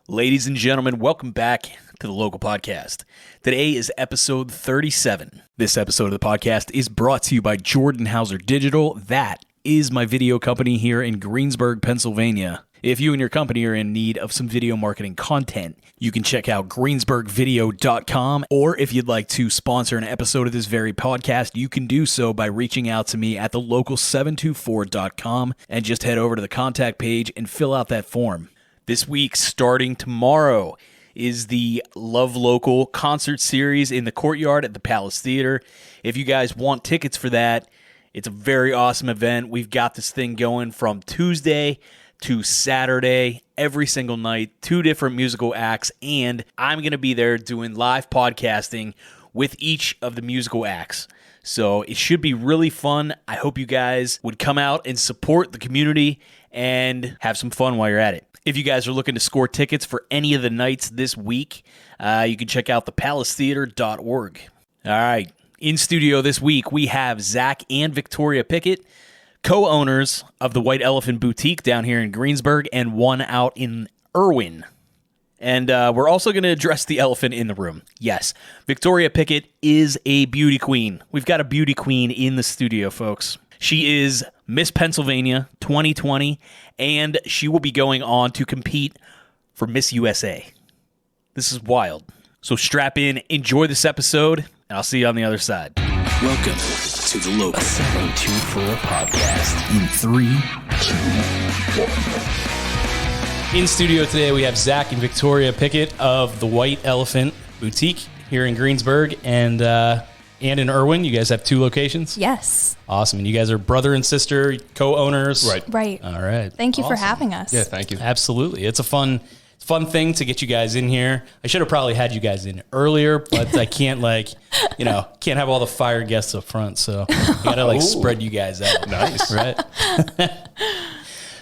Ladies and gentlemen, welcome back to the local podcast. Today is episode 37. This episode of the podcast is brought to you by Jordan Hauser Digital. That is my video company here in Greensburg, Pennsylvania. If you and your company are in need of some video marketing content, you can check out greensburgvideo.com, or if you'd like to sponsor an episode of this very podcast, you can do so by reaching out to me at thelocal724.com and just head over to the contact page and fill out that form. This week, starting tomorrow, is the Love Local concert series in the courtyard at the Palace Theater. If you guys want tickets for that, it's a very awesome event. We've got this thing going from Tuesday to Saturday, every single night, 2 different musical acts, and I'm going to be there doing live podcasting with each of the musical acts. So it should be really fun. I hope you guys would come out and support the community and have some fun while you're at it. If you guys are looking to score tickets for any of the nights this week, you can check out thepalacetheater.org. All right. In studio this week, we have Zach and Victoria Piekut, co-owners of the White Elephant Boutique down here in Greensburg and one out in Irwin. And we're also going to address the elephant in the room. Yes, Victoria Piekut is a beauty queen. We've got a beauty queen in the studio, folks. She is Miss Pennsylvania 2020, and she will be going on to compete for Miss USA. This is wild. So strap in, enjoy this episode, and I'll see you on the other side. Welcome to the Local 724 podcast in 3, 2, 1. In studio today, we have Zach and Victoria Piekut of the White Elephant Boutique here in Greensburg and in Irwin. You guys have 2 locations? Yes. Awesome. And you guys are brother and sister, co-owners? Right. All right. Thank you for having us. Yeah, thank you. Absolutely. It's a fun thing to get you guys in here. I should have probably had you guys in earlier, but I can't can't have all the fire guests up front. So I gotta spread you guys out. Nice. Right?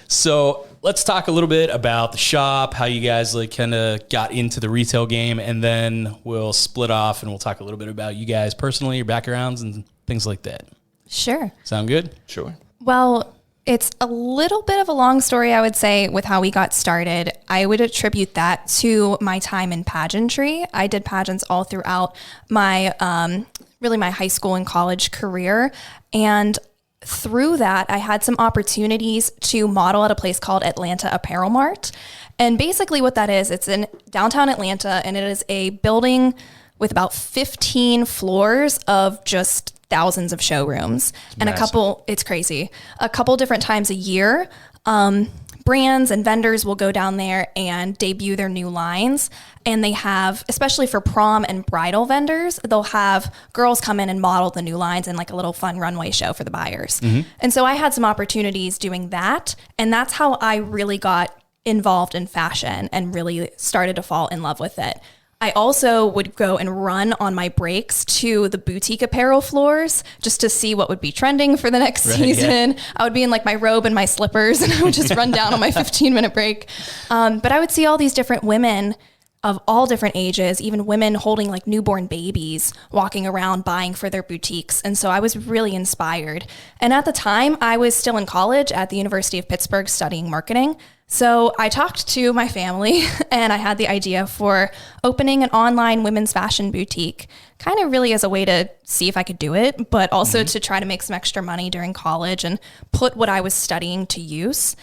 So let's talk a little bit about the shop, how you guys kind of got into the retail game, and then we'll split off and we'll talk a little bit about you guys personally, your backgrounds and things like that. Sure. Sound good? Sure. Well, it's a little bit of a long story, I would say, with how we got started. I would attribute that to my time in pageantry. I did pageants all throughout my my high school and college career. And through that, I had some opportunities to model at a place called Atlanta Apparel Mart. And basically what that is, it's in downtown Atlanta, and it is a building with about 15 floors of just thousands of showrooms. And it's crazy. A couple different times a year, brands and vendors will go down there and debut their new lines. And they have, especially for prom and bridal vendors, they'll have girls come in and model the new lines in like a little fun runway show for the buyers. Mm-hmm. And so I had some opportunities doing that. And that's how I really got involved in fashion and really started to fall in love with it. I also would go and run on my breaks to the boutique apparel floors just to see what would be trending for the next season. Yeah. I would be in like my robe and my slippers and I would just run down on my 15-minute break. But I would see all these different women of all different ages, even women holding like newborn babies, walking around buying for their boutiques. And so I was really inspired. And at the time, I was still in college at the University of Pittsburgh studying marketing. So I talked to my family and I had the idea for opening an online women's fashion boutique, kind of really as a way to see if I could do it, but also to try to make some extra money during college and put what I was studying to use.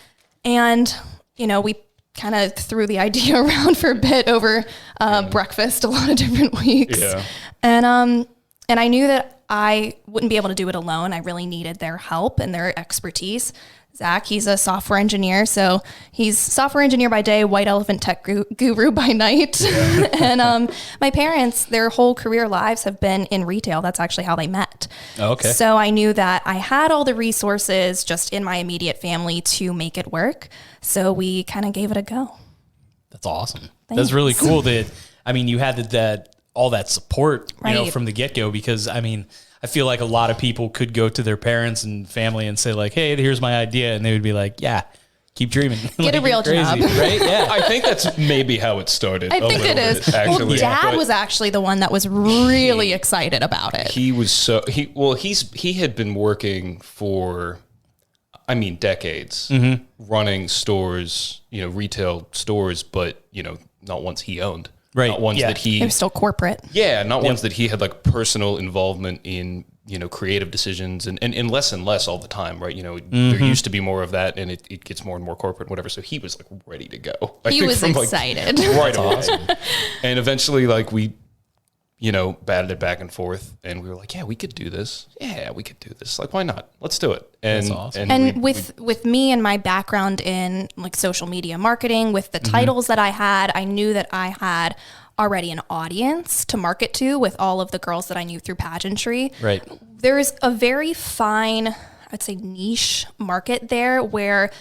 And, we kind of threw the idea around for a bit over breakfast a lot of different weeks. Yeah. And I knew that I wouldn't be able to do it alone. I really needed their help and their expertise. Zach, he's a software engineer. So he's software engineer by day, white elephant tech guru by night. Yeah. And my parents, their whole career lives have been in retail. That's actually how they met. Okay. So I knew that I had all the resources just in my immediate family to make it work. So we kind of gave it a go. That's awesome. Thanks. That's really cool that, you had all that support, from the get-go, because I feel like a lot of people could go to their parents and family and say like, hey, here's my idea. And they would be like, yeah, keep dreaming. Get a real job. Right? Yeah. I think that's maybe how it started. I think it is. Actually. Well, Dad was actually the one that was really excited about it. He was he had been working for I mean, decades running stores, retail stores, but, not ones he owned. Right. Not ones that he... It was still corporate. Yeah, not ones that he had like personal involvement in, creative decisions and less all the time, right? There used to be more of that and it gets more and more corporate, whatever. So he was like ready to go. He was excited. Right away. And eventually like we, batted it back and forth and we were like, yeah, we could do this. Yeah, we could do this. Like, why not? Let's do it. And, that's awesome. And with me and my background in like social media marketing, with the titles that I had, I knew that I had already an audience to market to with all of the girls that I knew through pageantry. Right. There's a very fine, I'd say niche market there where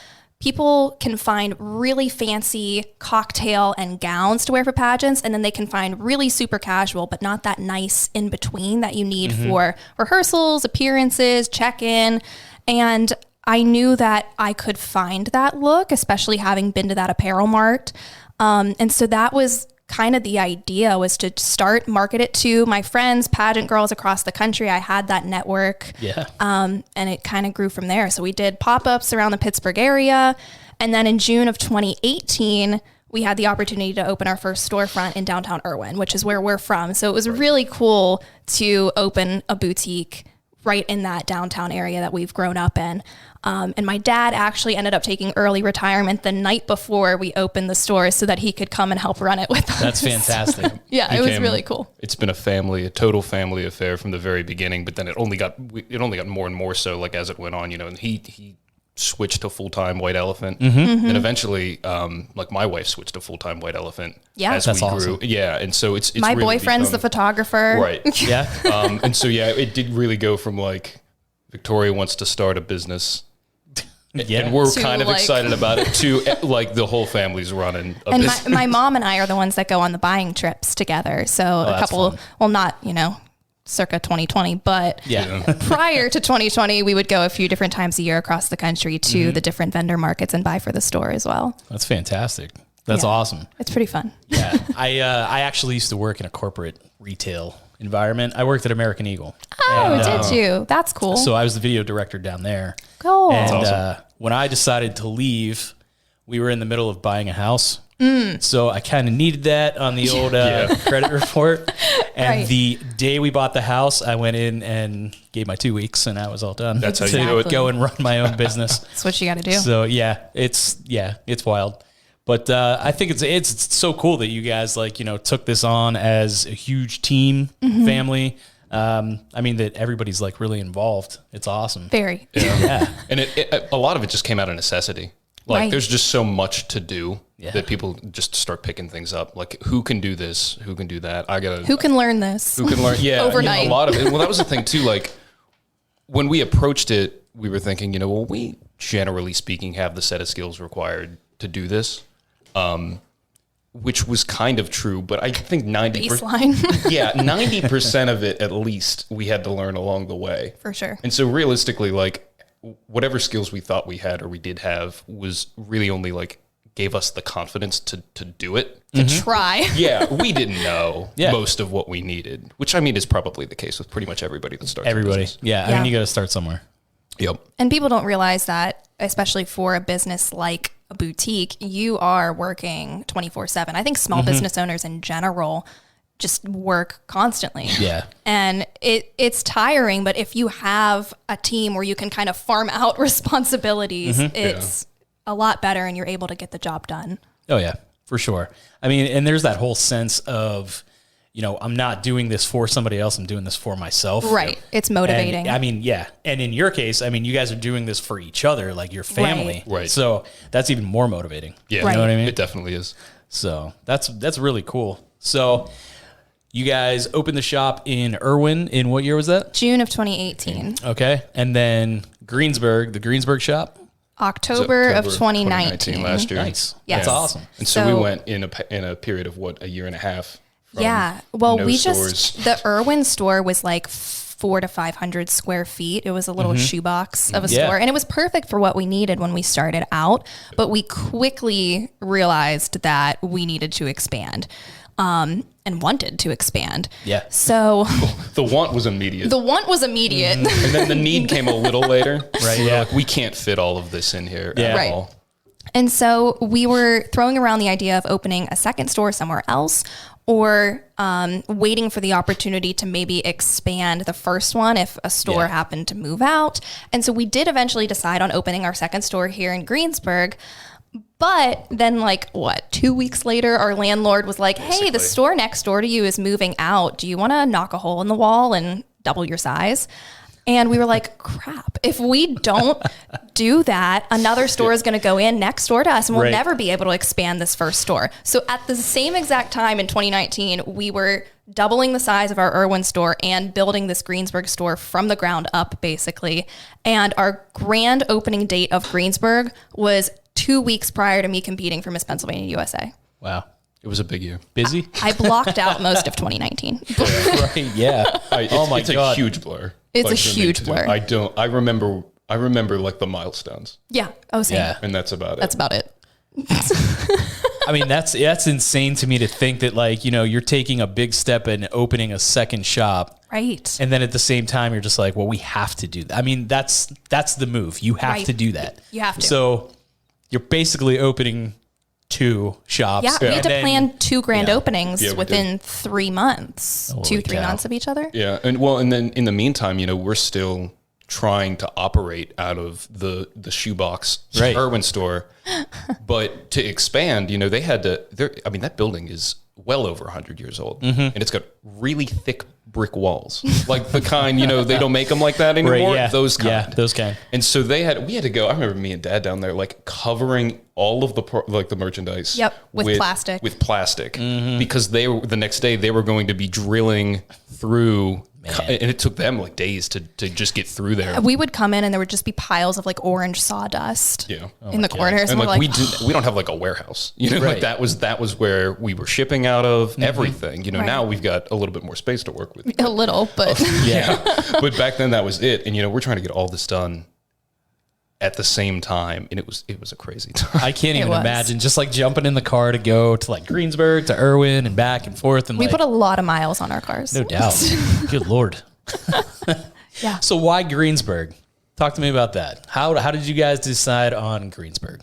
people can find really fancy cocktail and gowns to wear for pageants, and then they can find really super casual, but not that nice in between that you need for rehearsals, appearances, check-in. And I knew that I could find that look, especially having been to that apparel mart. And so that was kind of the idea, was to start market it to my friends, pageant girls across the country. I had that network. Yeah. And it kind of grew from there. So we did pop-ups around the Pittsburgh area. And then in June of 2018, we had the opportunity to open our first storefront in downtown Irwin, which is where we're from. So it was really cool to open a boutique right in that downtown area that we've grown up in. And my dad actually ended up taking early retirement the night before we opened the store so that he could come and help run it with us. That's fantastic. Yeah, it was really cool. It's been a total family affair from the very beginning, but then it only got more and more so like as it went on, and he switched to full-time White Elephant. And eventually, like my wife switched to full-time White Elephant as That's we awesome. grew. Yeah. And so it's My really boyfriend's the photographer. Right. Yeah. And so, it did really go from like Victoria wants to start a business. Yeah. And we're To, kind of like- excited about it too. Like the whole family's running a And business. my mom and I are the ones that go on the buying trips together. So a that's couple, fun. well, not, circa 2020, but Yeah. prior to 2020, we would go a few different times a year across the country to the different vendor markets and buy for the store as well. That's fantastic. That's Yeah. awesome. It's pretty fun. Yeah. I actually used to work in a corporate retail environment. I worked at American Eagle. Oh, did you? That's cool. So I was the video director down there. Cool. And awesome. when I decided to leave, we were in the middle of buying a house. So I kind of needed that on the old credit report. And Right. the day we bought the house, I went in and gave my 2 weeks, and I was all done. That's how you to do it. go and run my own business. That's what you got to do. So it's wild. But I think it's so cool that you guys took this on as a huge team, family. I mean that everybody's like really involved. It's awesome. Very. Yeah. And a lot of it just came out of necessity. Like Right. there's just so much to do Yeah. that people just start picking things up. Like who can do this? Who can do that? Who can learn this? who can learn? Yeah. Overnight. A lot of it. Well, that was the thing too. Like when we approached it, we were thinking, we generally speaking have the set of skills required to do this. Which was kind of true, but I think 90%. Baseline. Yeah, 90% of it at least we had to learn along the way. For sure. And so realistically, like whatever skills we thought we had or we did have was really only like gave us the confidence to do it. Try. Yeah, we didn't know Yeah. most of what we needed, which I mean is probably the case with pretty much everybody that starts a Everybody. business. Yeah. I Yeah. mean, you got to start somewhere. Yep. And people don't realize that, especially for a business like a boutique, you are working 24/7. I think small business owners in general just work constantly. Yeah. And it's tiring, but if you have a team where you can kind of farm out responsibilities, it's a lot better and you're able to get the job done. Oh yeah, for sure. I mean, and there's that whole sense of, I'm not doing this for somebody else. I'm doing this for myself. Right. It's motivating. And, I mean, yeah. And in your case, I mean, you guys are doing this for each other, like your family. Right. So that's even more motivating. Yeah. Right. You know what I mean? It definitely is. So that's really cool. So you guys opened the shop in Irwin in what year was that? June of 2018. Okay. And then Greensburg, the Greensburg shop. October of 2019. last year. Nice. Yes. That's awesome. And so we So- went in a period of a year and a half. from Yeah. Well, no we stores. the Irwin store was like 400 to 500 square feet. It was a little shoebox of a Yeah. store, and it was perfect for what we needed when we started out. But we quickly realized that we needed to expand. and wanted to expand. Yeah. So The want was immediate. the want was immediate. And then the need came a little later. Right, We're yeah. like, we can't fit all of this in here Yeah. at Right. all. And so we were throwing around the idea of opening a second store somewhere else, or waiting for the opportunity to maybe expand the first one if a store happened to move out. And so we did eventually decide on opening our second store here in Greensburg. But then 2 weeks later, our landlord was like, hey, the store next door to you is moving out. Do you want to knock a hole in the wall and double your size? And we were like, crap, if we don't do that, another store is going to go in next door to us and we'll never be able to expand this first store. So at the same exact time in 2019, we were doubling the size of our Irwin store and building this Greensburg store from the ground up, basically. And our grand opening date of Greensburg was 2 weeks prior to me competing for Miss Pennsylvania USA. Wow. It was a big year. Busy? I blocked out most of 2019. Right. Yeah. It's a huge blur. It's a for me huge to do. blur. I remember like the milestones, Yeah. Oh, same. Yeah. and that's about it. That's about it. I mean, that's insane to me to think that you're taking a big step in opening a second shop. Right. And then at the same time, you're just like, well, we have to do that. I mean, that's the move. You have to do that. You have to. So you're basically opening 2 shops. Yeah, we had to plan 2 grand openings Yeah, we within 3 months, Holy 2-3 cow. months of each other. Yeah, and then in the meantime, we're still trying to operate out of the shoebox Irwin store, but to expand, they had to. That building is well over 100 years old, and it's got really thick brick walls, like the kind they don't make them like that anymore. Right, yeah. Those kind. Yeah, those kind. And so we had to go. I remember me and Dad down there, covering all of the merchandise. Yep, with plastic. With plastic, because the next day they were going to be drilling through, and it took them days to just get through there. We would come in and there would just be piles of orange sawdust in the corners. And we're we don't have a warehouse, Right. that was where we were shipping out of everything. Now we've got a little bit more space to work with. a little, but Yeah. But back then that was it. And we're trying to get all this done at the same time, and it was a crazy time. I can't even was. imagine just jumping in the car to go to Greensburg to Irwin and back and forth. And we put a lot of miles on our cars. no doubt. Good Lord. Yeah. So why Greensburg? Talk to me about that. How did you guys decide on Greensburg?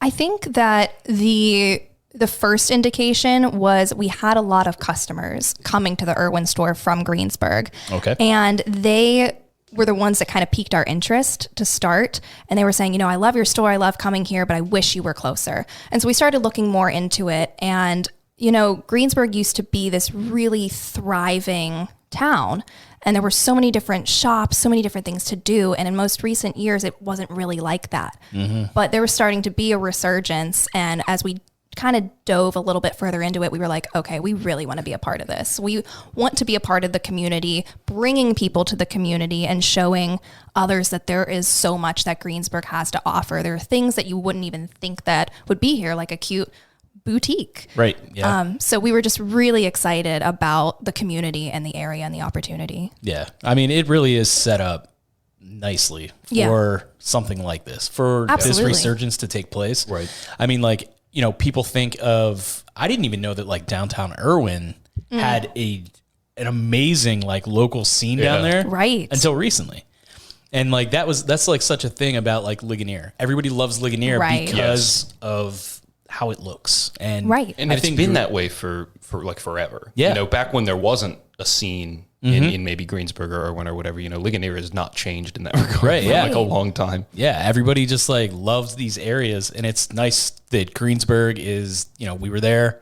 I think that the first indication was we had a lot of customers coming to the Irwin store from Greensburg. Okay. And they were the ones that kind of piqued our interest to start. And they were saying, I love your store. I love coming here, but I wish you were closer. And so we started looking more into it. And, Greensburg used to be this really thriving town. And there were so many different shops, so many different things to do. And in most recent years, it wasn't really like that. But there was starting to be a resurgence. And as we kind of dove a little bit further into it, we were like, okay, we really want to be a part of this. We want to be a part of the community, bringing people to the community and showing others that there is so much that Greensburg has to offer. There are things that you wouldn't even think that would be here, like a cute boutique. Right. Yeah. So we were just really excited about the community and the area and the opportunity. Yeah. I mean, it really is set up nicely for something like this, for Absolutely. this resurgence to take place. Right. I mean, people think of, I didn't even know that downtown Irwin had an amazing local scene down there. Right. Until recently. And that's such a thing about Ligonier. Everybody loves Ligonier Right. because of how it looks. And Right. And it's been that way for forever. Yeah. Back when there wasn't a scene in maybe Greensburg or Irwin or whatever, Ligonier has not changed in that regard Right, for yeah. a long time. yeah, everybody just loves these areas, and it's nice that Greensburg is, we were there,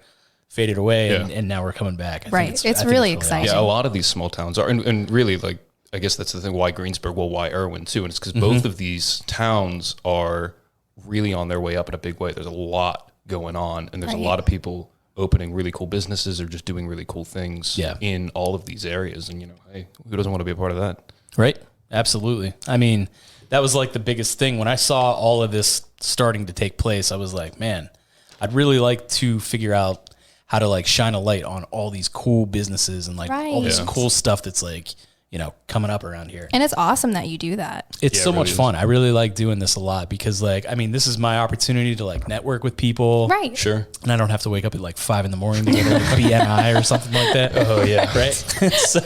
faded away, and now we're coming back. I Right. think It's really awesome. exciting. Yeah, a lot of these small towns are, and really I guess that's the thing, why Greensburg, why Irwin too. And it's because both of these towns are really on their way up in a big way. There's a lot going on, and there's a lot of people opening really cool businesses or just doing really cool things in all of these areas. And, hey, who doesn't want to be a part of that? Right. Absolutely. I mean, that was the biggest thing. When I saw all of this starting to take place, I was like, man, I'd really like to figure out how to shine a light on all these cool businesses and all this cool stuff that's coming up around here. And it's awesome that you do that. It's so it really much is. fun. I really like doing this a lot because this is my opportunity to like network with people. Right. Sure. And I don't have to wake up at like 5 a.m. to go to like BNI or something like that. Oh yeah. Right. So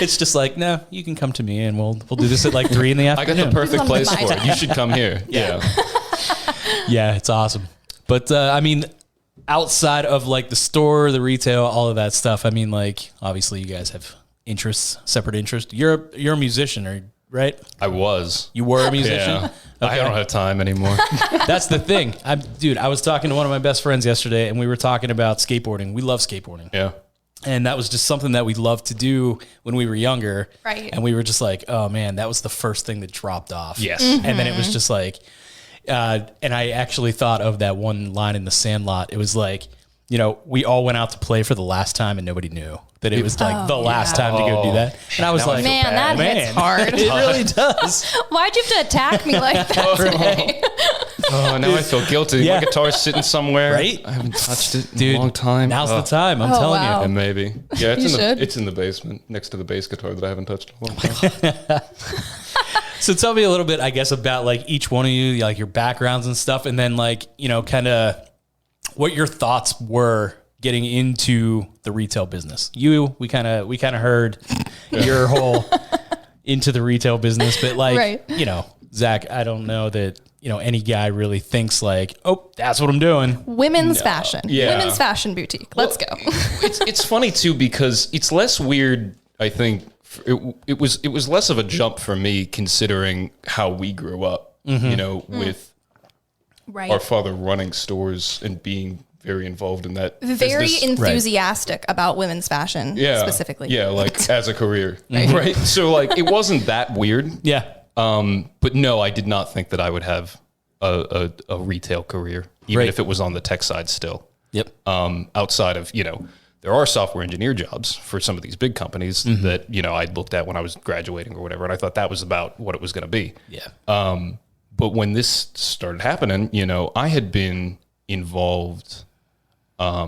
it's just like, no, you can come to me and we'll do this at like 3 in the I got afternoon. the perfect Come to place my for it. town. You should come here. Yeah. Yeah, it's awesome. But outside of like the store, the retail, all of that stuff, obviously you guys have separate interests. You're a musician, right? I was. You were a musician? Yeah. I don't have time anymore. That's the thing. I was talking to one of my best friends yesterday and we were talking about skateboarding. We love skateboarding. Yeah. And that was just something that we loved to do when we were younger. Right. And we were just like, oh man, that was the first thing that dropped off. Yes. And then it was just like, and I actually thought of that one line in The Sandlot. It was like, we all went out to play for the last time and nobody knew that it was like the last time to go do that. And I was Now I like, feel Man, that hits hard. it really does. Why'd you have to attack me like that today? Oh, now I feel guilty. Yeah. My guitar's sitting somewhere. Right? I haven't touched it in Dude, a long time. Now's the time. I'm Oh, telling wow. you. And maybe. Yeah, You should. it's in the basement next to the bass guitar that I haven't touched in a long time. So tell me a little bit, I guess, about like each one of you, like your backgrounds and stuff, and then like, kind of what your thoughts were getting into the retail business. We kind of heard your whole into the retail business, but like, Right. Zach, I don't know that, any guy really thinks like, oh, that's what I'm doing. Women's fashion. Yeah. Women's fashion boutique. Let's go. It's funny too because it's less weird. I think it was less of a jump for me considering how we grew up. With Right. our father running stores and being very involved in that. Very business. enthusiastic about women's fashion specifically. Yeah, like as a career, right? So like it wasn't that weird. Yeah. But no, I did not think that I would have a retail career, even Right. if it was on the tech side still. Yep. Outside of, there are software engineer jobs for some of these big companies that, I'd looked at when I was graduating or whatever. And I thought that was about what it was going to be. Yeah. But when this started happening, I had been involved a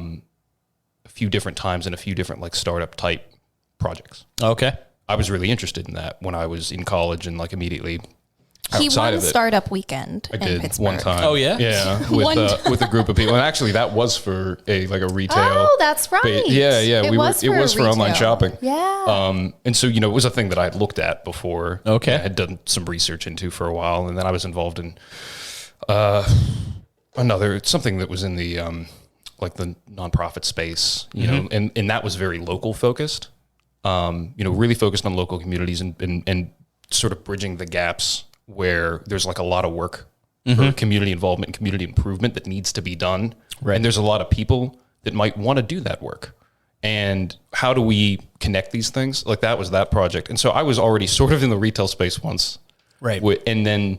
few different times in a few different like startup type projects. Okay. I was really interested in that when I was in college and like immediately He outside won of it. Startup Weekend I in did Pittsburgh. one time. Oh, yeah? Yeah. One With a group of people. And actually that was for a retail. Oh, that's right. Yeah. It was for online retail. shopping. Yeah. And so, it was a thing that I had looked at before. Okay. I had done some research into for a while. And then I was involved in, something that was in the, the nonprofit space, and that was very local focused, really focused on local communities and sort of bridging the gaps where there's like a lot of work for community involvement and community improvement that needs to be done. Right. And there's a lot of people that might want to do that work. And how do we connect these things? Like that was that project. And so I was already sort of in the retail space once. Right. And then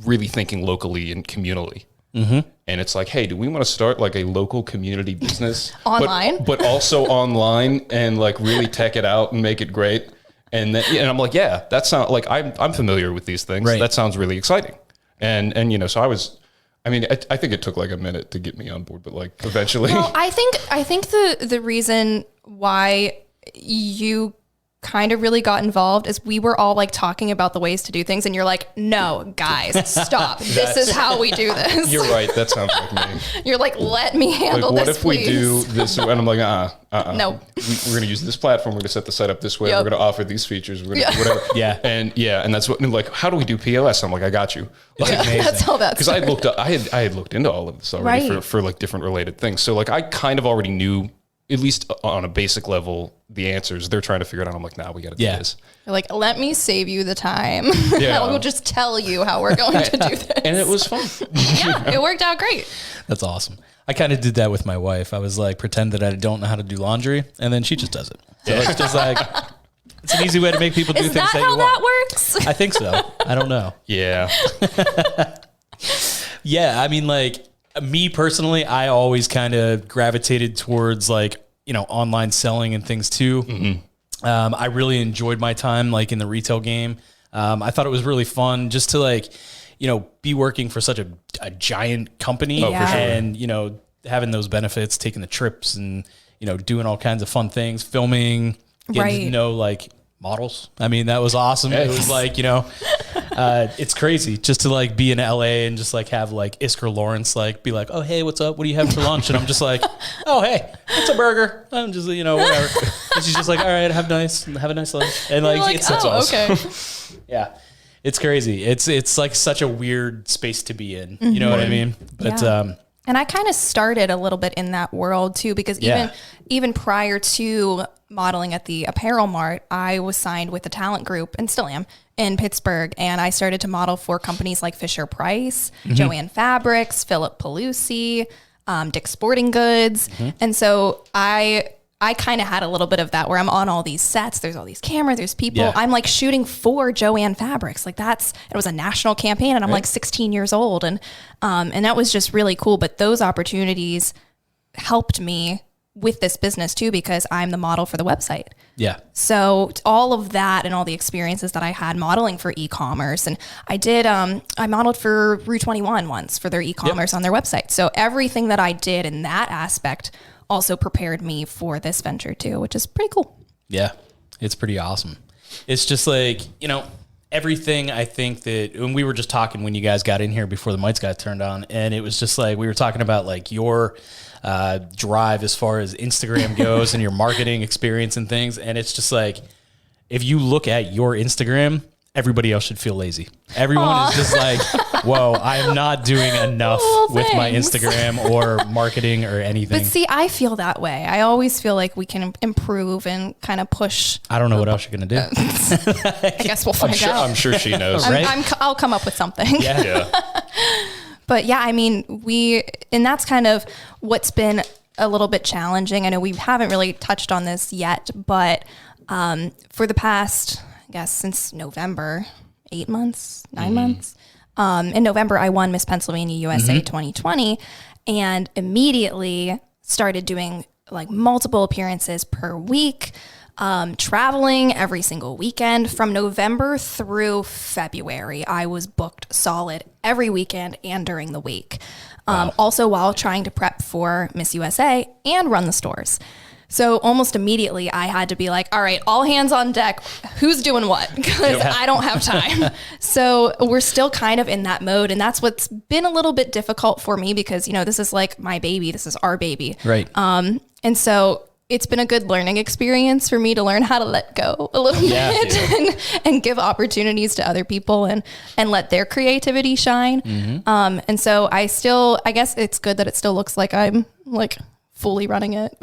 really thinking locally and communally. And it's like, hey, do we want to start like a local community business Online? but also online and like really tech it out and make it great? And then, and I'm like, yeah, that sounds like I'm familiar with these things. Right. That sounds really exciting. And so I was, I think it took like a minute to get me on board, but like eventually. Well, I think the reason why you kind of really got involved is we were all like talking about the ways to do things and you're like, no, guys, stop. This is how we do this. You're right. That sounds like me. You're like, let me handle Like, what this, if we please. do this? And I'm like, No. We're going to use this platform. We're going to set the setup this way. Yep. We're going to offer these features. We're going to do whatever. Yeah. And that's what, and like, how do we do POS? I'm like, I got you. That's how that's Because I had looked into all of this already Right. for like different related things. So like, I kind of already knew, at least on a basic level, the answers. They're trying to figure it out. I'm like, we got to do this. You're like, let me save you the time. Yeah. I will just tell you how we're going to do this. And it was fun. Yeah, it worked out great. That's awesome. I kind of did that with my wife. I was like, pretend that I don't know how to do laundry, and then she just does it. So it's just like, it's an easy way to make people do Is things that that how you that want. works? I think so. I don't know. Yeah. Yeah, I mean, like me personally, I always kind of gravitated towards like, online selling and things too. I really enjoyed my time like in the retail game. I thought it was really fun just to like, be working for such a giant company Oh, for sure. and, having those benefits, taking the trips and, doing all kinds of fun things, filming, getting to Right. know like models. I mean, that was awesome. It was like, it's crazy just to like be in LA and just like have like Isker Lawrence like be like, oh, hey, what's up? What are you having for lunch? And I'm just like, oh, hey, it's a burger. I'm just, whatever. And she's just like, all right, have a nice lunch. And like, it's that's awesome. Okay. Yeah. It's crazy. It's like such a weird space to be in. You know what I mean? But, Yeah. And I kind of started a little bit in that world too, because even prior to modeling at the Apparel Mart, I was signed with a talent group and still am in Pittsburgh. And I started to model for companies like Fisher Price, Joanne Fabrics, Philip Pelusi, Dick's Sporting Goods. And so I kind of had a little bit of that where I'm on all these sets. There's all these cameras, there's people. Yeah. I'm like shooting for Joanne Fabrics. Like it was a national campaign and I'm like 16 years old. And that was just really cool. But those opportunities helped me with this business too, because I'm the model for the website. yeah. So all of that and all the experiences that I had modeling for e-commerce, and I did, I modeled for Rue 21 once for their e-commerce on their website. So everything that I did in that aspect also prepared me for this venture too, which is pretty cool. Yeah, it's pretty awesome. It's just like, everything. I think that when we were just talking when you guys got in here before the mics got turned on, and it was just like, we were talking about like your drive as far as Instagram goes and your marketing experience and things. And it's just like, if you look at your Instagram, everybody else should feel lazy. Everyone is just like, whoa, I'm not doing enough with my thanks. Instagram or marketing or anything. But see, I feel that way. I always feel like we can improve and kind of push. I don't know what else you're going to do. I guess we'll find out. I'm sure she knows. Right? I'll come up with something. Yeah. Yeah. But yeah, I mean, and that's kind of what's been a little bit challenging. I know we haven't really touched on this yet, but for the past, I guess, since November, 9 months. In November, I won Miss Pennsylvania USA 2020 and immediately started doing like multiple appearances per week, traveling every single weekend. From November through February, I was booked solid every weekend and during the week. Also while trying to prep for Miss USA and run the stores. So almost immediately I had to be like, all right, all hands on deck. Who's doing what? Because I don't have time. So we're still kind of in that mode. And that's what's been a little bit difficult for me because, this is like my baby. This is our baby. Right. And so it's been a good learning experience for me to learn how to let go a little bit and give opportunities to other people and let their creativity shine. And so I guess it's good that it still looks like I'm like fully running it.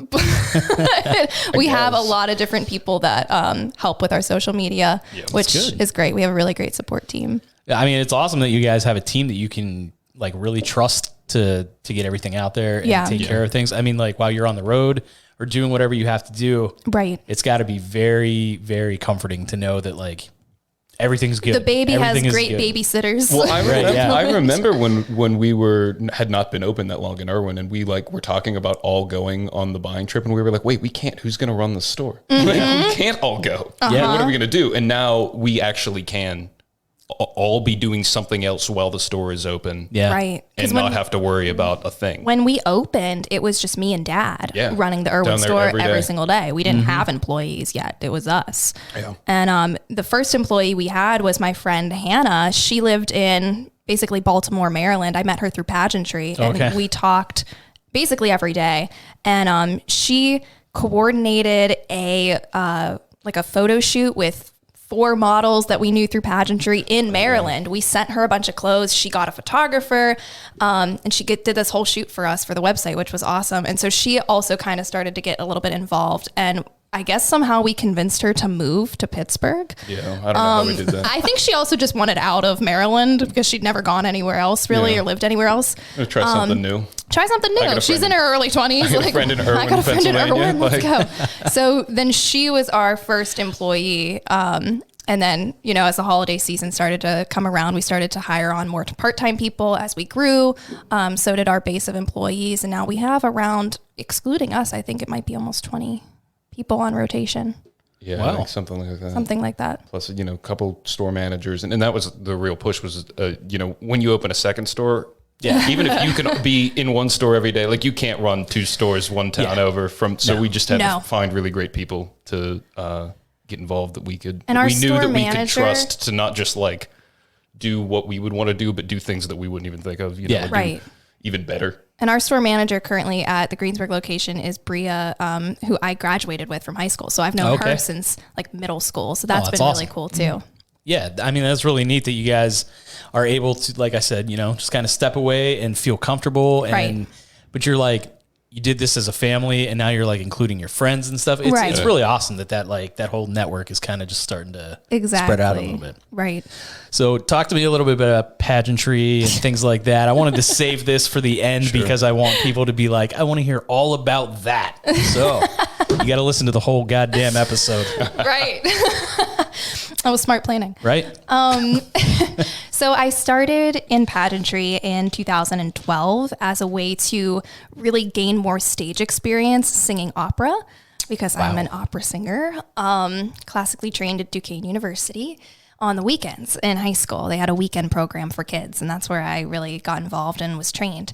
We have a lot of different people that help with our social media, which is great. We have a really great support team. I mean, it's awesome that you guys have a team that you can like really trust to get everything out there and take care of things. I mean, like while you're on the road or doing whatever you have to do, right? It's got to be very, very comforting to know that like everything's good. The baby Everything has is great good. babysitters. Well, I remember when we had not been open that long in Irwin, and we like were talking about all going on the buying trip, and we were like, wait, we can't. Who's going to run the store? Like, we can't all go. Yeah, what are we going to do? And now we actually can all be doing something else while the store is open. Yeah, right. And not have to worry about a thing. When we opened, it was just me and Dad running the Irwin store every single day. We didn't have employees yet. It was us. Yeah. And the first employee we had was my friend Hannah. She lived in basically Baltimore, Maryland. I met her through Pageantry, and we talked basically every day. And she coordinated a photo shoot with 4 models that we knew through Pageantry in Maryland. We sent her a bunch of clothes. She got a photographer, and she did this whole shoot for us for the website, which was awesome. And so she also kind of started to get a little bit involved. And I guess somehow we convinced her to move to Pittsburgh. Yeah, I don't know how we did that. I think she also just wanted out of Maryland because she'd never gone anywhere else really or lived anywhere else. Try something new. Try something new. She's in her early 20s. I got a friend in Irwin, I got a friend in Irwin. Let's Pennsylvania. go. So then she was our first employee. And then, as the holiday season started to come around, we started to hire on more part-time people as we grew. So did our base of employees. And now we have around, excluding us, I think it might be almost 20 people on rotation. Yeah, I think something like that. Something like that. Plus, a couple store managers. And that was the real push was, when you open a second store, Yeah, even if you can be in one store every day, like you can't run 2 stores, one town over from. So we just had to find really great people to get involved that we could. And we knew that we could trust to not just like do what we would want to do, but do things that we wouldn't even think of. You know, do even better. And our store manager currently at the Greensburg location is Bria, who I graduated with from high school. So I've known her since like middle school. So that's been really cool too. Yeah, I mean, that's really neat that you guys are able to, like I said, you know, just kind of step away and feel comfortable. And but you're like, you did this as a family, and now you're like including your friends and stuff. It's really awesome that like that whole network is kind of just starting to spread out a little bit. Right. So talk to me a little bit about pageantry and things like that. I wanted to save this for the end because I want people to be like, I want to hear all about that. So you got to listen to the whole goddamn episode. Right. That was smart planning. Right. So I started in pageantry in 2012 as a way to really gain more stage experience singing opera, because I'm an opera singer, classically trained at Duquesne University on the weekends in high school. They had a weekend program for kids, and that's where I really got involved and was trained.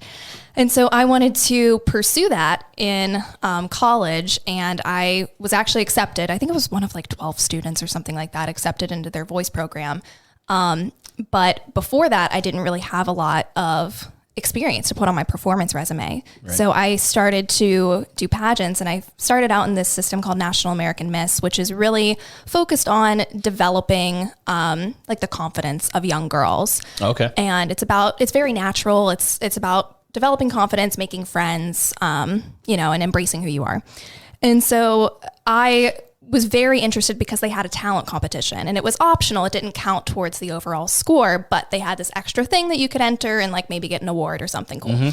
And so I wanted to pursue that in college, and I was actually accepted. I think it was one of like 12 students or something like that accepted into their voice program. But before that, I didn't really have a lot of experience to put on my performance resume. Right. So I started to do pageants, and I started out in this system called National American Miss, which is really focused on developing like the confidence of young girls. Okay. And it's very natural. It's about developing confidence, making friends, you know, and embracing who you are. And so I was very interested because they had a talent competition, and it was optional. It didn't count towards the overall score, but they had this extra thing that you could enter and like maybe get an award or something cool. Mm-hmm.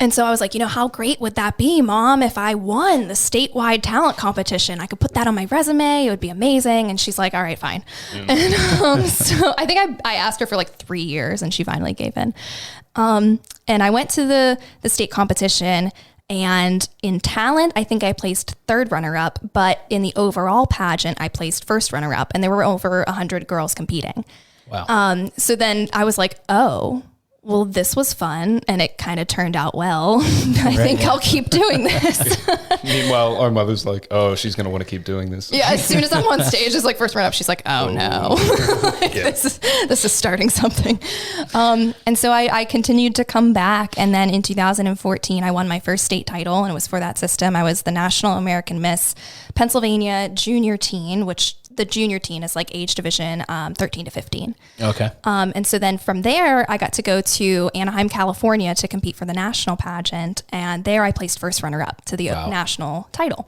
And so I was like, you know, how great would that be, Mom, if I won the statewide talent competition? I could put that on my resume. It would be amazing. And she's like, all right, fine. And so I think I asked her for like 3 years, and she finally gave in. And I went to the state competition. And in talent, I think I placed 3rd runner-up, but in the overall pageant, I placed 1st runner-up, and there were over 100 girls competing. Wow. So then I was like, oh, well, this was fun, and it kind of turned out well. I think I'll keep doing this. Meanwhile, our mother's like, oh, she's going to want to keep doing this. Yeah, as soon as I'm on stage, it's like 1st runner-up, she's like, oh no, like, this is starting something. And so I continued to come back, and then in 2014, I won my first state title, and it was for that system. I was the National American Miss Pennsylvania Junior Teen, which the junior teen is like age division 13 to 15. Okay. And so then from there, I got to go to Anaheim, California to compete for the national pageant. And there I placed 1st runner-up to the national title.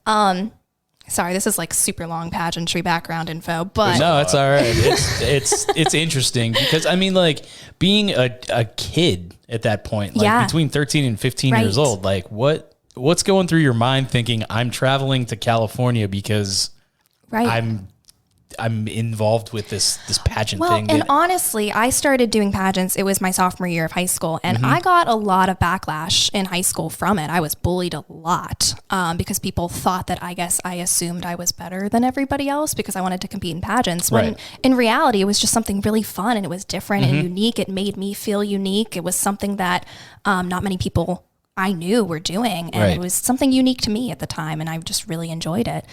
Sorry, this is like super long pageantry background info, but no, it's all right. It's interesting because I mean, like being a kid at that point, like between 13 and 15 years old, like what's going through your mind thinking I'm traveling to California because I'm involved with this pageant thing. And honestly, I started doing pageants. It was my sophomore year of high school, and I got a lot of backlash in high school from it. I was bullied a lot because people thought that I assumed I was better than everybody else because I wanted to compete in pageants. When in reality, it was just something really fun, and it was different and unique. It made me feel unique. It was something that not many people I knew were doing, and it was something unique to me at the time, and I just really enjoyed it.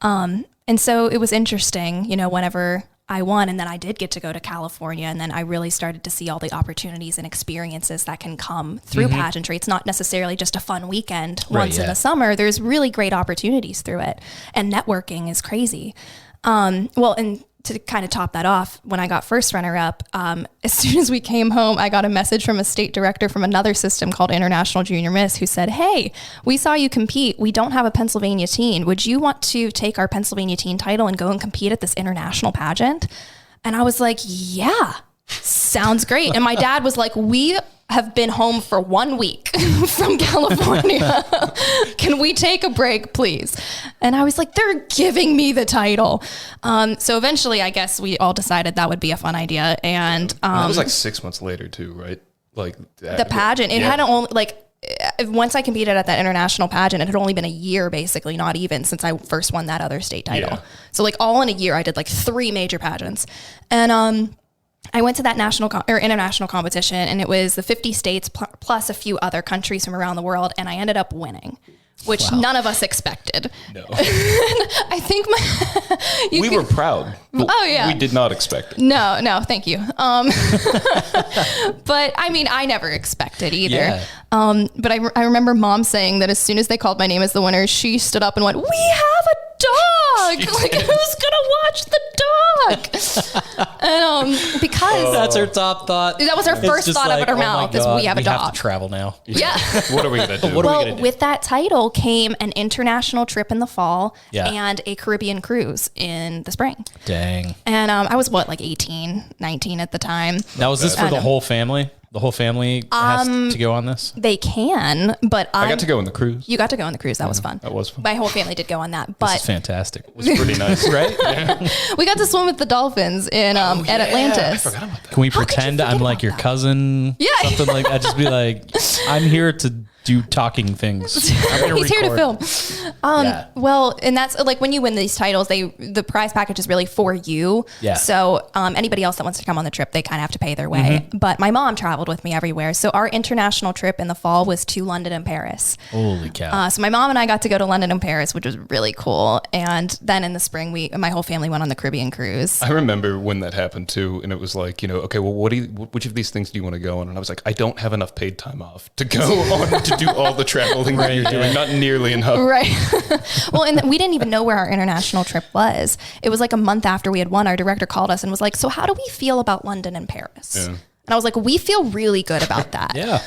And so it was interesting, you know, whenever I won, and then I did get to go to California, and then I really started to see all the opportunities and experiences that can come through pageantry. It's not necessarily just a fun weekend once in the summer. There's really great opportunities through it, and networking is crazy. And to kind of top that off, when I got 1st runner-up, as soon as we came home, I got a message from a state director from another system called International Junior Miss who said, hey, we saw you compete. We don't have a Pennsylvania teen. Would you want to take our Pennsylvania teen title and go and compete at this international pageant? And I was like, yeah, sounds great. And my dad was like, we have been home for 1 week from California. Can we take a break, please? And I was like, they're giving me the title. So eventually, I guess we all decided that would be a fun idea. And that was like 6 months later too, right? Like the pageant, it had only once I competed at that international pageant, it had only been a year, basically, not even, since I first won that other state title. Yeah. So like all in a year, I did like 3 major pageants. And I went to that international competition, and it was the 50 states plus a few other countries from around the world, and I ended up winning, which none of us expected. No. I think we were proud. Oh yeah. We did not expect it. No, thank you. But I mean, I never expected either. Yeah. But I remember Mom saying that as soon as they called my name as the winner, she stood up and went, "We have a dog! Like, who's gonna watch the dog?" And because that's her top thought. that was her first just thought out of her oh my mouth is, God, "We have a we dog." have to travel now. Yeah. What are we going to do? What are we Well, gonna do? with that title came an international trip in the fall Yeah. and a Caribbean cruise in the spring. Dang. And I was like 18, 19 at the time. Now, is this for the whole family? The whole family has to go on this? They can, but I got to go on the cruise. You got to go on the cruise. That was fun. That was fun. My whole family did go on that, This is but fantastic. It was pretty nice, right? we got to swim with the dolphins in at Atlantis. I forgot about that. Can we How could you pretend forget I'm like about your that? cousin? Yeah. Something like that. Just be like, I'm here to do talking things. I'm gonna He's here to record. film. Yeah. Well, and that's like when you win these titles, the prize package is really for you. Yeah. So anybody else that wants to come on the trip, they kind of have to pay their way. Mm-hmm. But my mom traveled with me everywhere. So our international trip in the fall was to London and Paris. Holy cow. So my mom and I got to go to London and Paris, which was really cool. And then in the spring, my whole family went on the Caribbean cruise. I remember when that happened too, and it was like, okay, well, which of these things do you want to go on? And I was like, I don't have enough paid time off to go on to do all the traveling that you're doing, not nearly enough. Right. Well, and we didn't even know where our international trip was. It was like a month after we had won. Our director called us and was like, "So how do we feel about London and Paris?" Yeah. And I was like, "We feel really good about that." Yeah.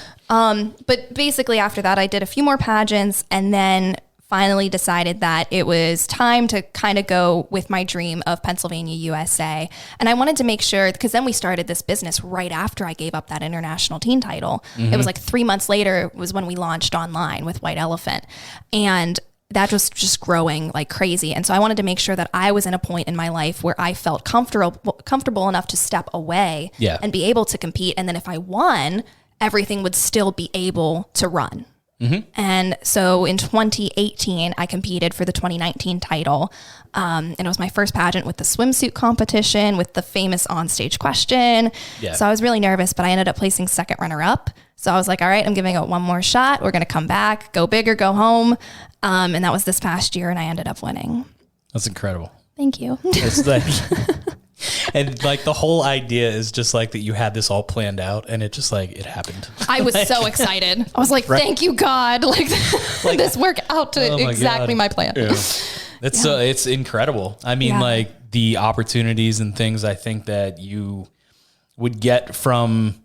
But basically after that, I did a few more pageants and then finally decided that it was time to kind of go with my dream of Pennsylvania, USA. And I wanted to make sure, because then we started this business right after I gave up that international teen title. It was like 3 months later was when we launched online with White Elephant. And that was just growing like crazy. And so I wanted to make sure that I was in a point in my life where I felt comfortable enough to step away and be able to compete. And then if I won, everything would still be able to run. And so in 2018, I competed for the 2019 title. And it was my first pageant with the swimsuit competition with the famous onstage question. Yeah. So I was really nervous, but I ended up placing second runner up. So I was like, all right, I'm giving it one more shot. We're going to come back, go big or go home. And that was this past year, and I ended up winning. That's incredible. Thank you. It's like, and like the whole idea is just like that you had this all planned out, and it just like it happened. I was so excited. I was like, thank you, God. Like this worked out to my exactly God. my plan. Yeah. It's incredible. I mean, Yeah. like the opportunities and things I think that you would get from,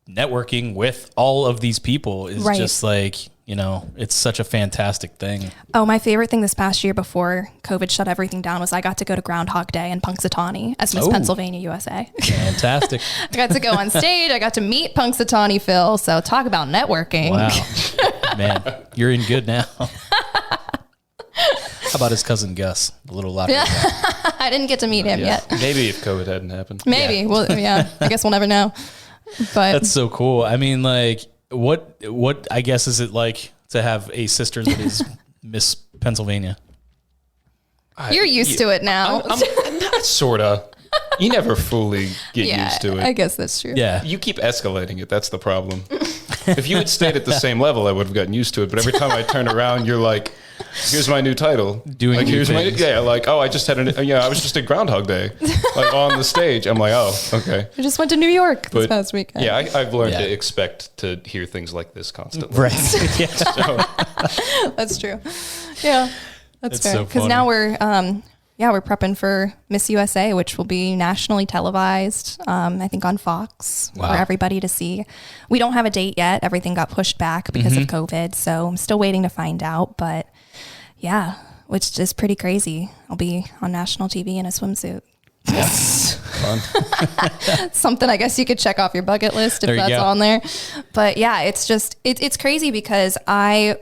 networking with all of these people is Right. just like, it's such a fantastic thing. Oh, my favorite thing this past year before COVID shut everything down was I got to go to Groundhog Day in Punxsutawney as Miss Oh. Pennsylvania, USA. Fantastic. I got to go on stage. I got to meet Punxsutawney Phil. So talk about networking. Wow. Man, you're in good now. How about his cousin Gus, the little lottery guy? I didn't get to meet him yet. Maybe if COVID hadn't happened. Maybe. Yeah. Well, yeah, I guess we'll never know. But That's so cool. I mean, like, what I guess is it like to have a sister that is Miss Pennsylvania? you're used to it now. I'm not sorta. You never fully get yeah, used to it. I guess that's true. Yeah. You keep escalating it. That's the problem. If you had stayed at the same level, I would have gotten used to it. But every time I turn around, you're like, "Here's my new title." Doing like, new here's things. I just had I was just at Groundhog Day, like on the stage. I'm like, oh, okay. I just went to New York this But past weekend. yeah, I've learned Yeah. to expect to hear things like this constantly. Right. Yeah. So, That's true. Yeah, that's It's fair. so Because funny. now we're prepping for Miss USA, which will be nationally televised. I think on Fox Wow. for everybody to see. We don't have a date yet. Everything got pushed back because of COVID, so I'm still waiting to find out. But yeah, which is pretty crazy. I'll be on national TV in a swimsuit. fun. Something I guess you could check off your bucket list if There you that's go. on there. But yeah, it's just it's crazy because I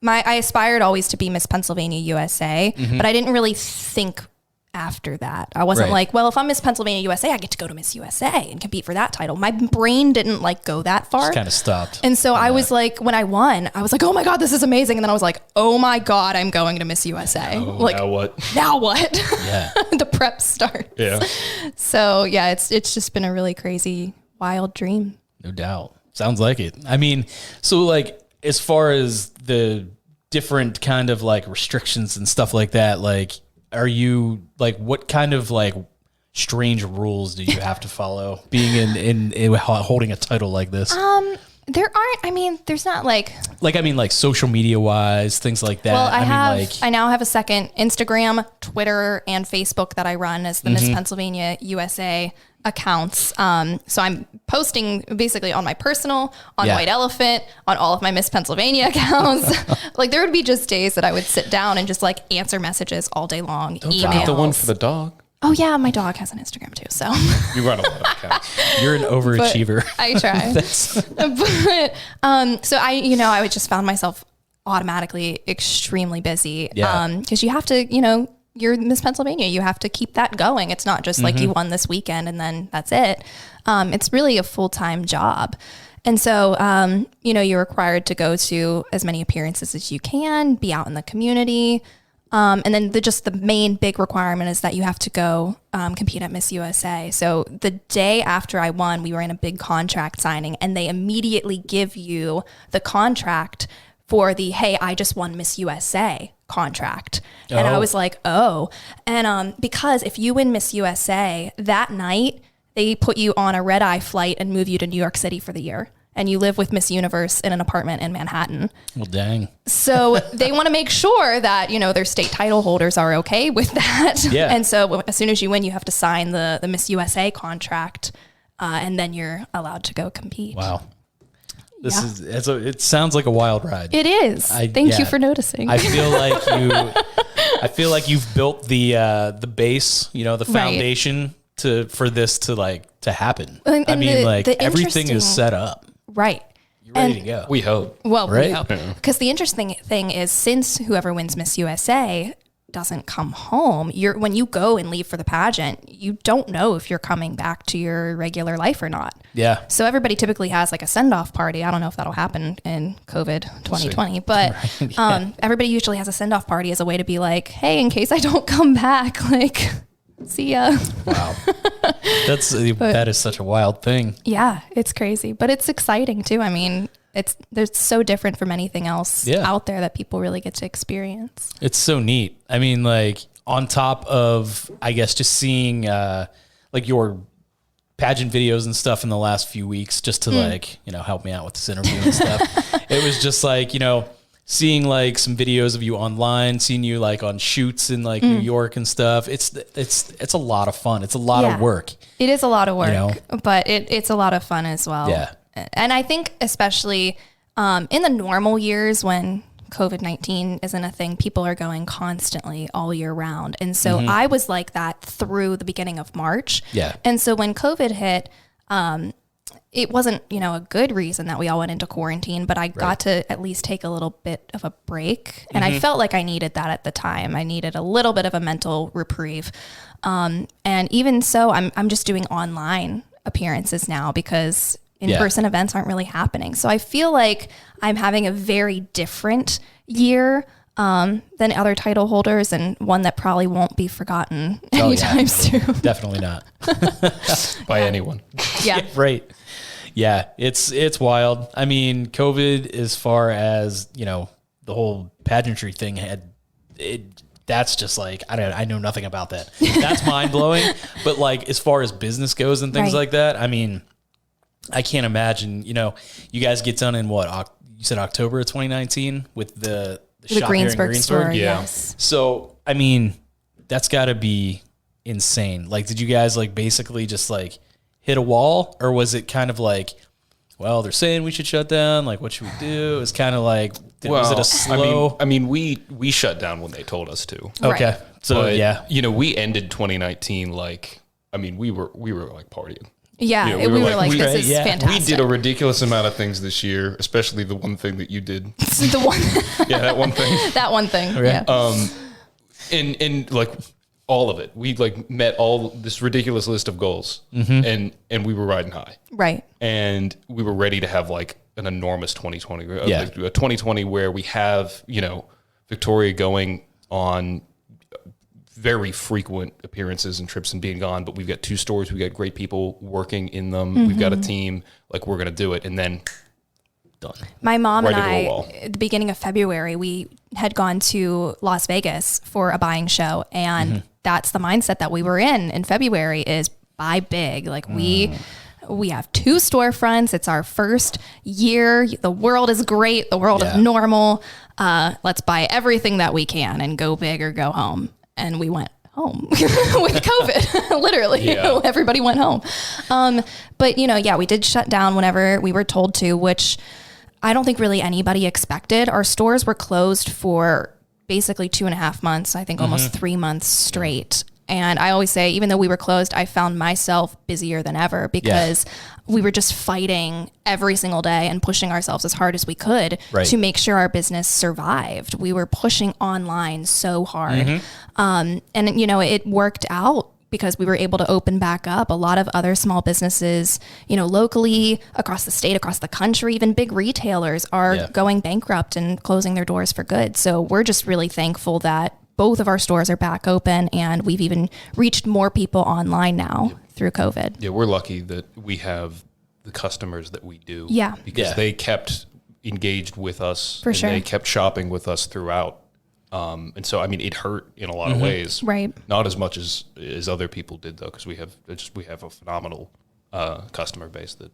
aspired always to be Miss Pennsylvania USA, but I didn't really think after that. I wasn't Right. like, well, if I'm Miss Pennsylvania USA, I get to go to Miss USA and compete for that title. My brain didn't like go that far. Just kind of stopped. And so I was like, when I won, I was like, oh my God, this is amazing. And then I was like, oh my God, I'm going to Miss USA. Like, Now what? now what? Yeah. The prep starts. Yeah. So yeah, it's just been a really crazy, wild dream. No doubt. Sounds like it. I mean, so like as far as the different kind of like restrictions and stuff like that, like, are you like, what kind of like strange rules do you have to follow being in holding a title like this? There aren't, I mean, there's not like social media wise, things like that. well, I I now have a second Instagram, Twitter, and Facebook that I run as the Miss Pennsylvania USA accounts. So I'm posting basically on my personal, on White Elephant, on all of my Miss Pennsylvania accounts. Like there would be just days that I would sit down and just like answer messages all day long, emails. The one for the dog. Oh yeah, my dog has an Instagram too. So You run a lot of accounts. You're an overachiever. I try. But so I would just found myself automatically extremely busy. Yeah. Because you have to, you're Miss Pennsylvania. You have to keep that going. It's not just like you won this weekend and then that's it. It's really a full-time job. And so, you're required to go to as many appearances as you can, be out in the community. And then the main big requirement is that you have to go compete at Miss USA. So the day after I won, we were in a big contract signing and they immediately give you the contract for the, hey, I just won Miss USA contract. And I was like, oh. And because if you win Miss USA that night, they put you on a red-eye flight and move you to New York City for the year. And you live with Miss Universe in an apartment in Manhattan. Well, dang. So they want to make sure that, their state title holders are okay with that. Yeah. And so as soon as you win, you have to sign the Miss USA contract, and then you're allowed to go compete. Wow. It sounds like a wild ride. It is. Thank you for noticing. I feel like you've built the base, the foundation for this to happen. And the everything is set up. Right. You're ready to go. We hope. Well, Right? we hope. Because the interesting thing is, since whoever wins Miss USA doesn't come home, when you go and leave for the pageant, you don't know if you're coming back to your regular life or not. Yeah. So everybody typically has like a send-off party. I don't know if that'll happen in COVID 2020, but everybody usually has a send-off party as a way to be like, hey, in case I don't come back, like, see ya. Wow. That is such a wild thing. Yeah, it's crazy, but it's exciting too. I mean, they're so different from anything else out there that people really get to experience. It's so neat. I mean, like on top of, I guess, just seeing like your pageant videos and stuff in the last few weeks, just to like, help me out with this interview and stuff. It was just like, seeing like some videos of you online, seeing you like on shoots in like New York and stuff. It's a lot of fun. It's a lot of work. It is a lot of work, but it's a lot of fun as well. Yeah. And I think especially in the normal years when COVID-19 isn't a thing, people are going constantly all year round. And so I was like that through the beginning of March. Yeah. And so when COVID hit, it wasn't, a good reason that we all went into quarantine, but I got to at least take a little bit of a break. And I felt like I needed that at the time. I needed a little bit of a mental reprieve. And even so, I'm just doing online appearances now because in-person events aren't really happening. So I feel like I'm having a very different year than other title holders, and one that probably won't be forgotten anytime soon. Definitely not. By anyone. Yeah. Right. Yeah, it's wild. I mean, COVID, as far as, the whole pageantry thing that's just like, I know nothing about that. That's mind blowing. But like, as far as business goes and things like that, I mean, I can't imagine, you guys get done in what, you said October of 2019 with the shop Greensburg here in store. Greensburg? Yeah. Yes. So, I mean, that's gotta be insane. Like, did you guys like basically just like hit a wall, or was it kind of like, well, they're saying we should shut down, like what should we do? It's kind of like, was it a slow? I mean, we shut down when they told us to. Okay. Right. So But, we ended 2019 like, I mean, we were like partying. Yeah, we we were were like, like, this is fantastic. We did a ridiculous amount of things this year, especially the one thing that you did. the one, Yeah, that one thing. that one thing. Okay. Yeah. And like all of it. We like met all this ridiculous list of goals, and we were riding high. Right. And we were ready to have like an enormous 2020, Yeah. like a 2020 where we have, Victoria going on very frequent appearances and trips and being gone, but we've got 2 stores. We've got great people working in them. We've got a team, like we're going to do it. And then done. My mom Right and into a I, wall. at the beginning of February, we had gone to Las Vegas for a buying show. And that's the mindset that we were in February is buy big. Like we have 2 storefronts. It's our first year. The world is great. The world is normal. Let's buy everything that we can and go big or go home. And we went home with COVID, literally. Yeah. Everybody went home. But we did shut down whenever we were told to, which I don't think really anybody expected. Our stores were closed for basically 2.5 months, I think almost 3 months straight. And I always say, even though we were closed, I found myself busier than ever because we were just fighting every single day and pushing ourselves as hard as we could to make sure our business survived. We were pushing online so hard. And it worked out because we were able to open back up. A lot of other small businesses, locally, across the state, across the country, even big retailers are going bankrupt and closing their doors for good. So we're just really thankful that both of our stores are back open, and we've even reached more people online now through COVID. Yeah, we're lucky that we have the customers that we do. Yeah. Because they kept engaged with us. For sure. They kept shopping with us throughout. And so, I mean, it hurt in a lot of ways. Right. Not as much as other people did, though, because we have a phenomenal customer base that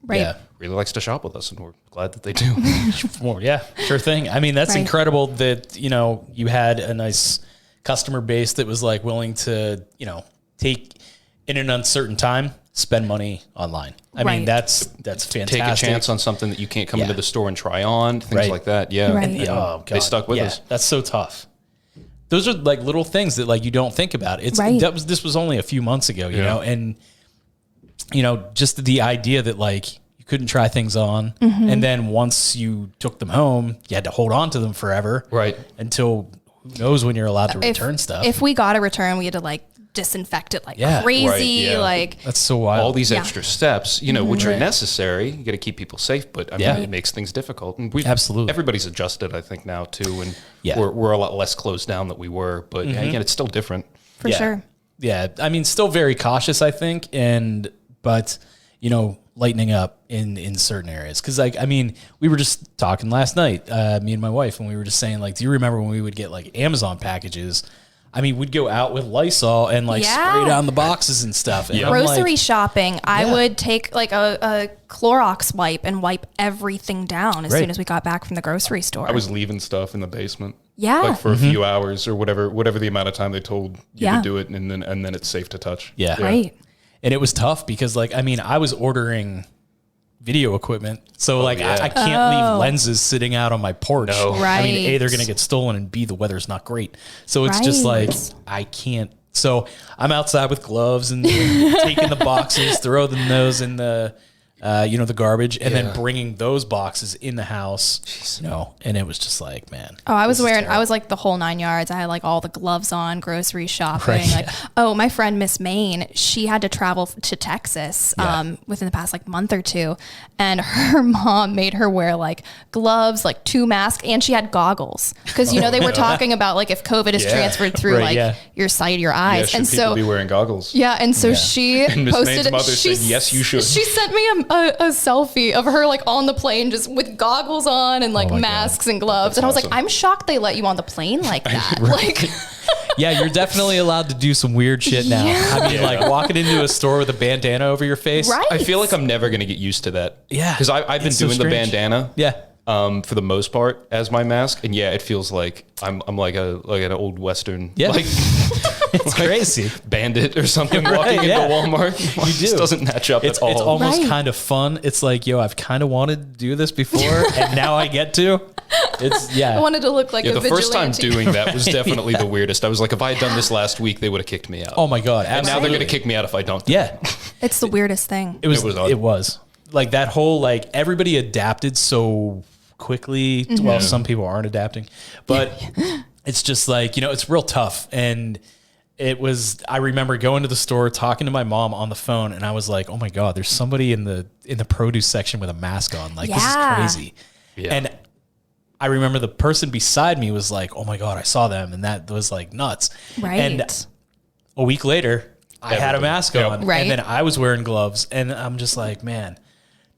really likes to shop with us, and we're glad that they do. Well, yeah, sure thing. I mean, that's incredible that, you had a nice customer base that was like willing to, take in an uncertain time, spend money online. I mean, that's fantastic. Take a chance on something that you can't come into the store and try on, things like that. Yeah. Right. And, God. they stuck with us. That's so tough. Those are like little things that like you don't think about. This was only a few months ago, you know, and just the idea that like you couldn't try things on, and then once you took them home, you had to hold on to them forever, right? Until who knows when you're allowed to return stuff. If we got a return, we had to like disinfect it like crazy. Right, yeah. Like that's so wild. All these extra steps, which are necessary. You got to keep people safe, but I mean, it makes things difficult. And absolutely everybody's adjusted, I think, now too, and we're a lot less closed down than we were. But again, it's still different for sure. Yeah, I mean, still very cautious, I think, but lightening up in certain areas. Because like, I mean, we were just talking last night, me and my wife, and we were just saying like, do you remember when we would get like Amazon packages? I mean, we'd go out with Lysol and like spray down the boxes and stuff. And grocery shopping, I would take like a Clorox wipe and wipe everything down as soon as we got back from the grocery store. I was leaving stuff in the basement. Yeah. Like for a few hours or whatever the amount of time they told you to do it, and then it's safe to touch. Yeah. Right. And it was tough because like, I mean, I was ordering video equipment. So like I can't leave lenses sitting out on my porch. No. Right. I mean, A, they're going to get stolen, and B, the weather's not great. So it's just like, I can't. So I'm outside with gloves and taking the boxes, throwing those in the, the garbage, and then bringing those boxes in the house, and it was just like, man. Oh, I was like the whole 9 yards. I had like all the gloves on, grocery shopping. My friend, Miss Maine, she had to travel to Texas within the past like month or two. And her mom made her wear like gloves, like 2 masks, and she had goggles. Cause they were talking about like if COVID is transferred through your sight, your eyes. Should people be wearing goggles? Yeah. And so she and Miss posted Maine's mother said, yes, you should. She sent me a selfie of her like on the plane just with goggles on and like masks and gloves. And I was like, I'm shocked they let you on the plane like that. Like yeah, you're definitely allowed to do some weird shit now. I mean, like walking into a store with a bandana over your face. Right. I feel like I'm never going to get used to that. Yeah. Because I've been doing the bandana. Yeah. For the most part as my mask. And it feels like I'm like an old Western. Yeah. Like, it's crazy. Bandit or something walking into Walmart. You do. This doesn't match up at all. It's almost kind of fun. It's like, I've kind of wanted to do this before and now I get to. I wanted to look like a vigilante. The first time doing that was definitely the weirdest. I was like, if I had done this last week, they would have kicked me out. Oh my God. And now they're going to kick me out if I don't. It's the weirdest thing. It was like that whole, like everybody adapted so quickly. Well, some people aren't adapting, but it's just like, it's real tough. And I remember going to the store, talking to my mom on the phone, and I was like, oh my God, there's somebody in the produce section with a mask on. Like, this is crazy. Yeah. And I remember the person beside me was like, oh my God, I saw them. And that was like nuts. Right. And a week later, I had a mask on. Right. And then I was wearing gloves. And I'm just like, man,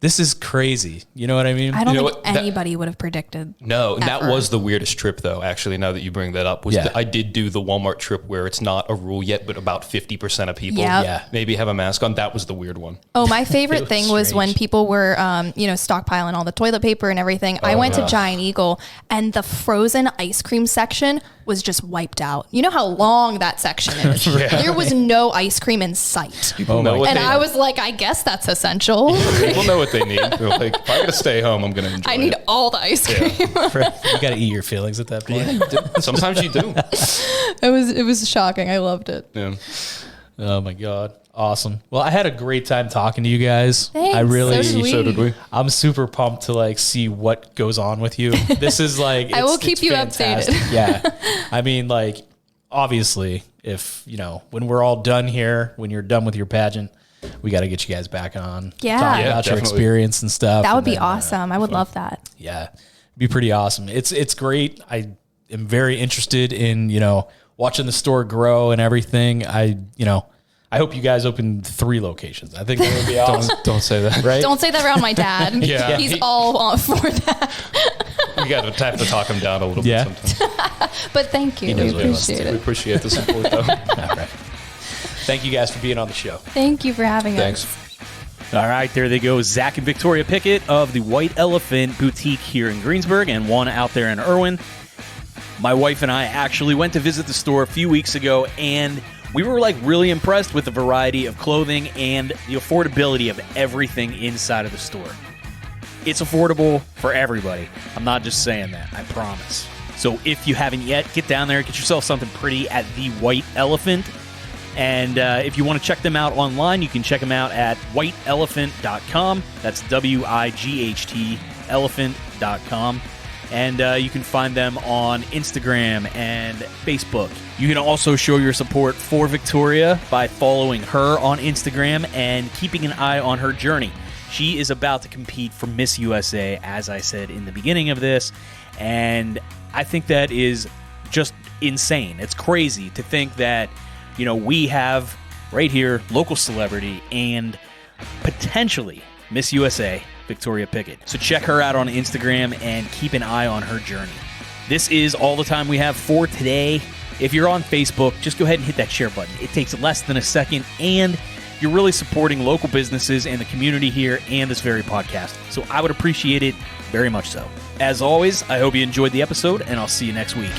this is crazy. You know what I mean? I don't think anybody would have predicted. No, that was the weirdest trip, though, actually, now that you bring that up. I did do the Walmart trip where it's not a rule yet, but about 50% of people maybe have a mask on. That was the weird one. Oh, my favorite thing was when people were, stockpiling all the toilet paper and everything. I went to Giant Eagle, and the frozen ice cream section was just wiped out. You know how long that section is. There was no ice cream in sight. People know what I was like, I guess that's essential. People know what they need. They're like, if I got to stay home, I'm going to enjoy it. I need all the ice cream. You got to eat your feelings at that point. Yeah, sometimes you do. It was shocking. I loved it. Yeah. Oh my God. Awesome. Well, I had a great time talking to you guys. Thanks. I really, so did we. I'm super pumped to like see what goes on with you. This is like, I will keep you fantastic. updated. Yeah. I mean, like, obviously, if, when we're all done here, when you're done with your pageant, we got to get you guys back on. Yeah. Talk about your experience and stuff. That would be awesome. I would love that. Yeah. It'd be pretty awesome. It's great. I am very interested in, watching the store grow and everything. I hope you guys open 3 locations. I think that would be awesome. Don't say that. Right? Don't say that around my dad. Yeah. He's all for that. You got to have to talk him down a little bit sometimes. But thank you. We appreciate it. We appreciate the support, though. All right. Thank you guys for being on the show. Thank you for having Thanks. us. All right, there they go. Zach and Victoria Piekut of the Wight Elephant Boutique here in Greensburg and one out there in Irwin. My wife and I actually went to visit the store a few weeks ago, and we were really impressed with the variety of clothing and the affordability of everything inside of the store. It's affordable for everybody. I'm not just saying that, I promise. So if you haven't yet, get down there, get yourself something pretty at the Wight Elephant. And if you want to check them out online, you can check them out at wightelephant.com. That's WIGHT elephant.com. And you can find them on Instagram and Facebook. You can also show your support for Victoria by following her on Instagram and keeping an eye on her journey. She is about to compete for Miss USA, as I said in the beginning of this, and I think that is just insane. It's crazy to think that, we have right here local celebrity and potentially Miss USA, Victoria Piekut. So check her out on Instagram and keep an eye on her journey. This is all the time we have for today. If you're on Facebook, just go ahead and hit that share button. It takes less than a second, and you're really supporting local businesses and the community here and this very podcast. So I would appreciate it very much so. As always, I hope you enjoyed the episode, and I'll see you next week.